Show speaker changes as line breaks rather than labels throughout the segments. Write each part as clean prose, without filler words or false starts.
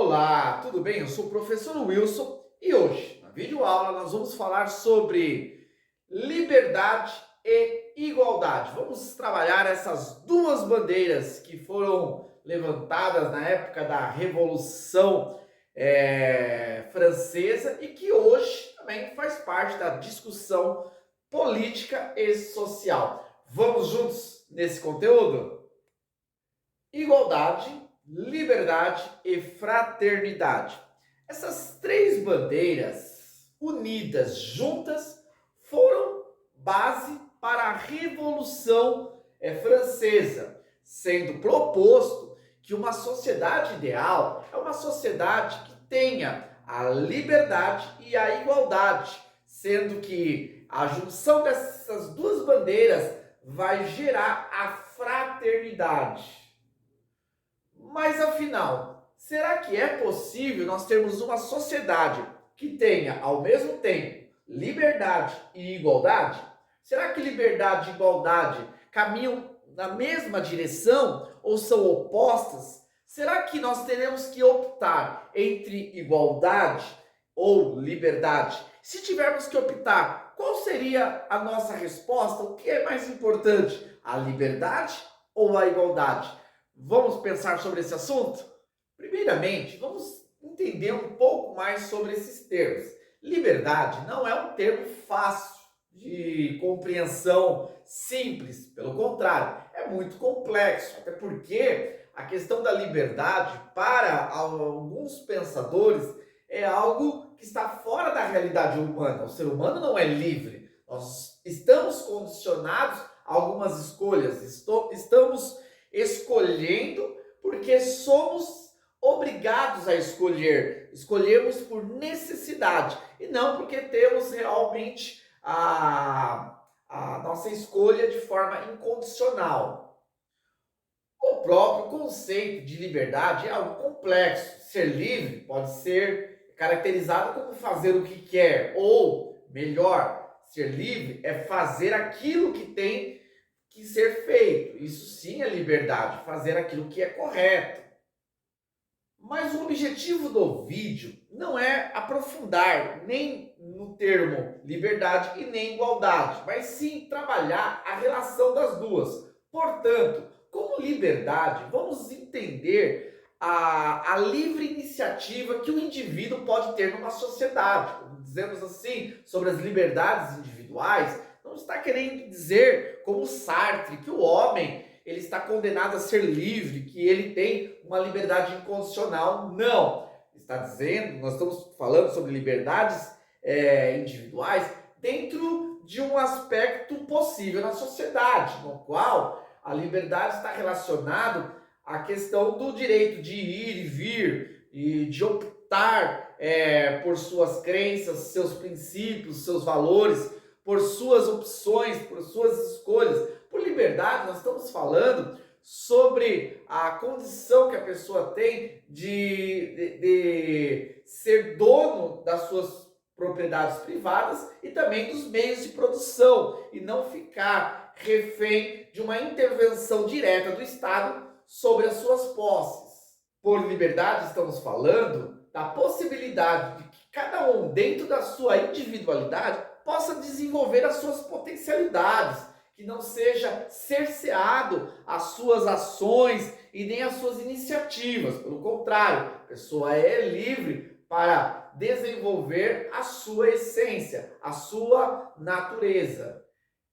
Olá, tudo bem? Eu sou o professor Wilson e hoje, na videoaula, nós vamos falar sobre liberdade e igualdade. Vamos trabalhar essas duas bandeiras que foram levantadas na época da Revolução Francesa e que hoje também faz parte da discussão política e social. Vamos juntos nesse conteúdo? Igualdade, liberdade e fraternidade. Essas três bandeiras unidas juntas foram base para a Revolução Francesa, sendo proposto que uma sociedade ideal é uma sociedade que tenha a liberdade e a igualdade, sendo que a junção dessas duas bandeiras vai gerar a fraternidade. Mas afinal, será que é possível nós termos uma sociedade que tenha ao mesmo tempo liberdade e igualdade? Será que liberdade e igualdade caminham na mesma direção ou são opostas? Será que nós teremos que optar entre igualdade ou liberdade? Se tivermos que optar, qual seria a nossa resposta? O que é mais importante, a liberdade ou a igualdade? Vamos pensar sobre esse assunto? Primeiramente, vamos entender um pouco mais sobre esses termos. Liberdade não é um termo fácil de compreensão simples, pelo contrário, é muito complexo, até porque a questão da liberdade, para alguns pensadores, é algo que está fora da realidade humana. O ser humano não é livre. Nós estamos condicionados a algumas escolhas, estamos escolhendo porque somos obrigados a escolher. Escolhemos por necessidade e não porque temos realmente a nossa escolha de forma incondicional. O próprio conceito de liberdade é algo complexo. Ser livre pode ser caracterizado como fazer o que quer, ou melhor, ser livre é fazer aquilo que tem que ser feito. Isso sim é liberdade, fazer aquilo que é correto. Mas o objetivo do vídeo não é aprofundar nem no termo liberdade e nem igualdade, mas sim trabalhar a relação das duas. Portanto, como liberdade, vamos entender a livre iniciativa que o indivíduo pode ter numa sociedade. Quando dizemos assim sobre as liberdades individuais, não está querendo dizer, como Sartre, que o homem ele está condenado a ser livre, que ele tem uma liberdade incondicional. Não. Está dizendo, nós estamos falando sobre liberdades individuais dentro de um aspecto possível na sociedade, no qual a liberdade está relacionada à questão do direito de ir e vir e de optar por suas crenças, seus princípios, seus valores, por suas opções, por suas escolhas. Por liberdade, nós estamos falando sobre a condição que a pessoa tem de ser dono das suas propriedades privadas e também dos meios de produção e não ficar refém de uma intervenção direta do Estado sobre as suas posses. Por liberdade, estamos falando da possibilidade de que cada um, dentro da sua individualidade, possa desenvolver as suas potencialidades, que não seja cerceado as suas ações e nem as suas iniciativas. Pelo contrário, a pessoa é livre para desenvolver a sua essência, a sua natureza.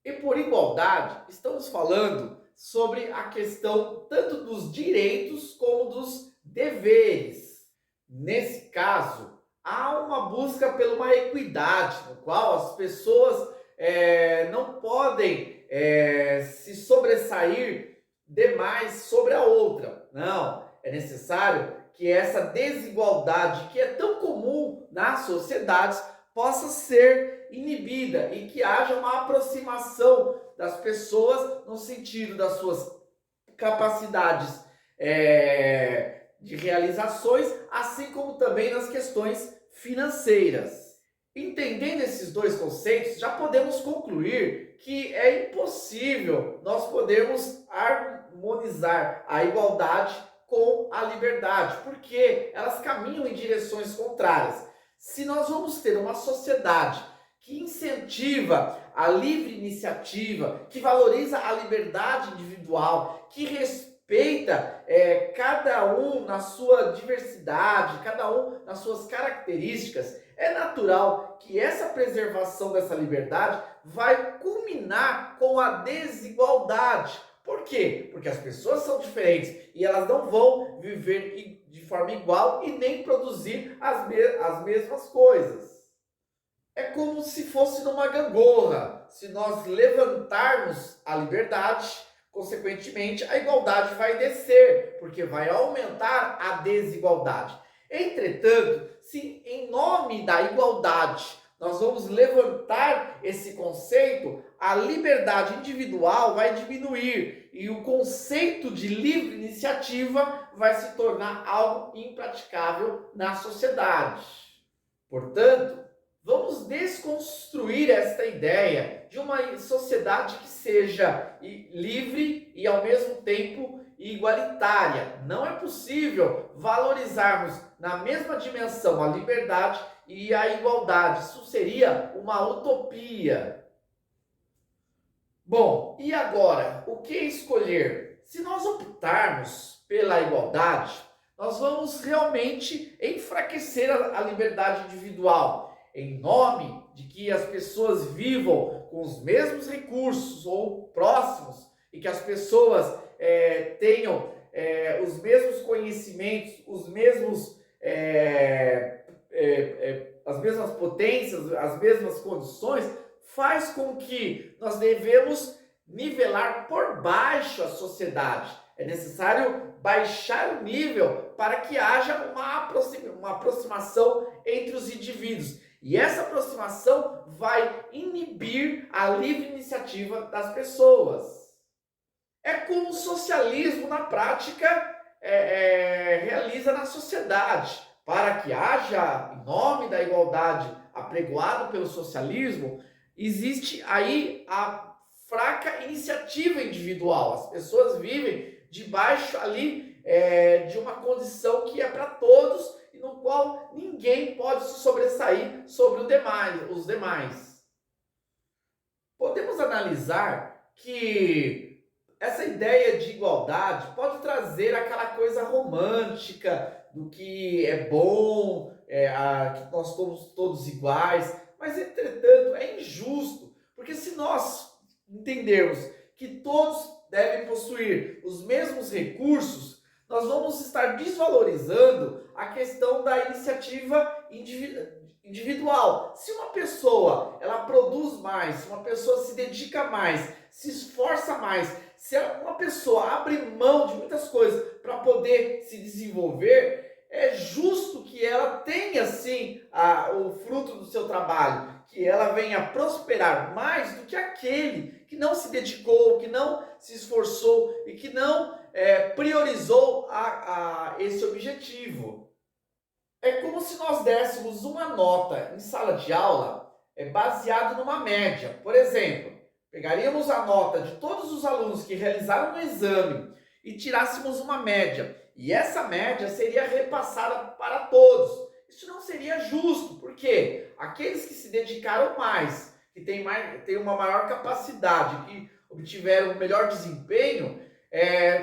E por igualdade, estamos falando sobre a questão tanto dos direitos como dos deveres. Nesse caso, há uma busca por uma equidade, no qual as pessoas não podem se sobressair demais sobre a outra. Não, é necessário que essa desigualdade que é tão comum nas sociedades possa ser inibida e que haja uma aproximação das pessoas no sentido das suas capacidades de realizações, assim como também nas questões financeiras. Entendendo esses dois conceitos, já podemos concluir que é impossível nós podermos harmonizar a igualdade com a liberdade, porque elas caminham em direções contrárias. Se nós vamos ter uma sociedade que incentiva a livre iniciativa, que valoriza a liberdade individual, que respeita cada um na sua diversidade, cada um nas suas características, é natural que essa preservação dessa liberdade vai culminar com a desigualdade. Por quê? Porque as pessoas são diferentes e elas não vão viver de forma igual e nem produzir as mesmas coisas. É como se fosse numa gangorra. Se nós levantarmos a liberdade, consequentemente, a igualdade vai descer, porque vai aumentar a desigualdade. Entretanto, se em nome da igualdade nós vamos levantar esse conceito, a liberdade individual vai diminuir e o conceito de livre iniciativa vai se tornar algo impraticável na sociedade. Portanto, vamos desconstruir esta ideia de uma sociedade que seja livre e ao mesmo tempo igualitária. Não é possível valorizarmos na mesma dimensão a liberdade e a igualdade. Isso seria uma utopia. Bom, e agora, o que escolher? Se nós optarmos pela igualdade, nós vamos realmente enfraquecer a liberdade individual, em nome de que as pessoas vivam com os mesmos recursos ou próximos e que as pessoas tenham os mesmos conhecimentos, as mesmas potências, as mesmas condições, faz com que nós devemos nivelar por baixo a sociedade. É necessário baixar o nível para que haja uma aproximação entre os indivíduos. E essa aproximação vai inibir a livre iniciativa das pessoas. É como o socialismo, na prática, realiza na sociedade. Para que haja, em nome da igualdade apregoado pelo socialismo, existe aí a fraca iniciativa individual. As pessoas vivem debaixo ali de uma condição que é para todos e no qual ninguém pode se sobressair sobre os demais. Podemos analisar que essa ideia de igualdade pode trazer aquela coisa romântica do que é bom, que nós somos todos iguais, mas entretanto é injusto, porque se nós entendermos que todos devem possuir os mesmos recursos, nós vamos estar desvalorizando a questão da iniciativa individual. Se uma pessoa ela produz mais, se uma pessoa se dedica mais, se esforça mais, se uma pessoa abre mão de muitas coisas para poder se desenvolver, é justo que ela tenha sim o fruto do seu trabalho, que ela venha prosperar mais do que aquele que não se dedicou, que não se esforçou e que não priorizou esse objetivo. É como se nós dessemos uma nota em sala de aula baseado numa média. Por exemplo, pegaríamos a nota de todos os alunos que realizaram o exame e tirássemos uma média. E essa média seria repassada para todos. Isso não seria justo, porque aqueles que se dedicaram mais, que têm uma maior capacidade, que obtiveram um melhor desempenho,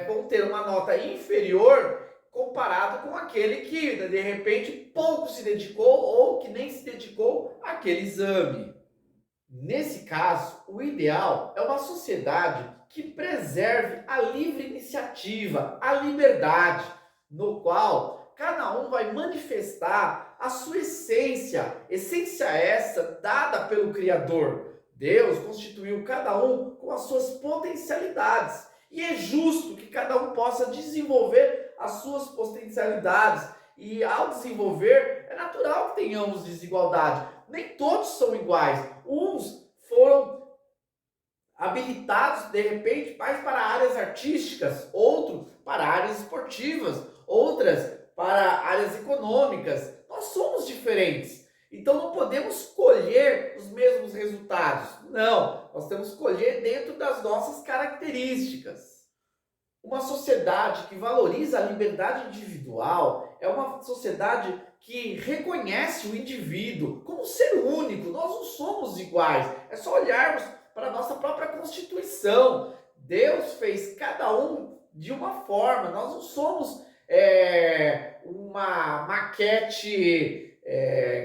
vão ter uma nota inferior comparado com aquele que, de repente, pouco se dedicou ou que nem se dedicou àquele exame. Nesse caso, o ideal é uma sociedade que preserve a livre iniciativa, a liberdade, no qual cada um vai manifestar a sua essência essa dada pelo Criador. Deus constituiu cada um com as suas potencialidades e é justo que cada um possa desenvolver as suas potencialidades e ao desenvolver é natural que tenhamos desigualdade. Nem todos são iguais. Uns foram habilitados, de repente, mais para áreas artísticas, outros para áreas esportivas, outras para áreas econômicas. Nós somos diferentes. Então não podemos colher os mesmos resultados. Não, nós temos que colher dentro das nossas características. Uma sociedade que valoriza a liberdade individual é uma sociedade que reconhece o indivíduo como ser único. Nós não somos iguais. É só olharmos para a nossa própria Constituição. Deus fez cada um de uma forma. Nós não somos uma maquete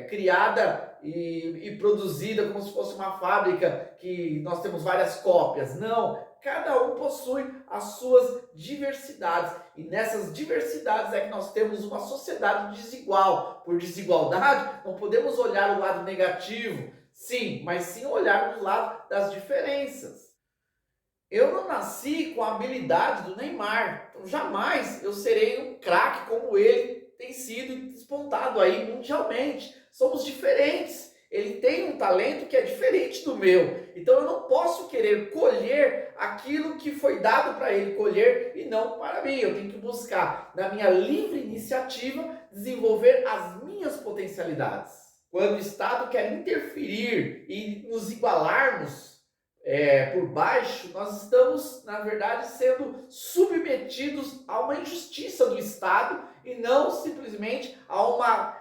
criada e produzida como se fosse uma fábrica que nós temos várias cópias. Não, cada um possui as suas diversidades. E nessas diversidades é que nós temos uma sociedade desigual. Por desigualdade, não podemos olhar o lado negativo, sim, mas sim olhar o lado das diferenças. Eu não nasci com a habilidade do Neymar, então jamais eu serei um craque como ele tem sido despontado aí mundialmente. Somos diferentes. Ele tem um talento que é diferente do meu. Então eu não posso querer colher aquilo que foi dado para ele colher e não para mim. Eu tenho que buscar, na minha livre iniciativa, desenvolver as minhas potencialidades. Quando o Estado quer interferir e nos igualarmos por baixo, nós estamos, na verdade, sendo submetidos a uma injustiça do Estado e não simplesmente a uma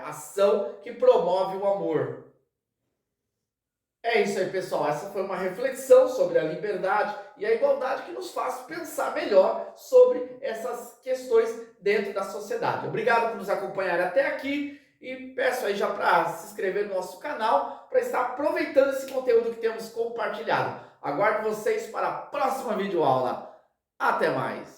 ação que promove o amor. É isso aí, pessoal. Essa foi uma reflexão sobre a liberdade e a igualdade que nos faz pensar melhor sobre essas questões dentro da sociedade. Obrigado por nos acompanhar até aqui e peço aí já para se inscrever no nosso canal para estar aproveitando esse conteúdo que temos compartilhado. Aguardo vocês para a próxima videoaula. Até mais!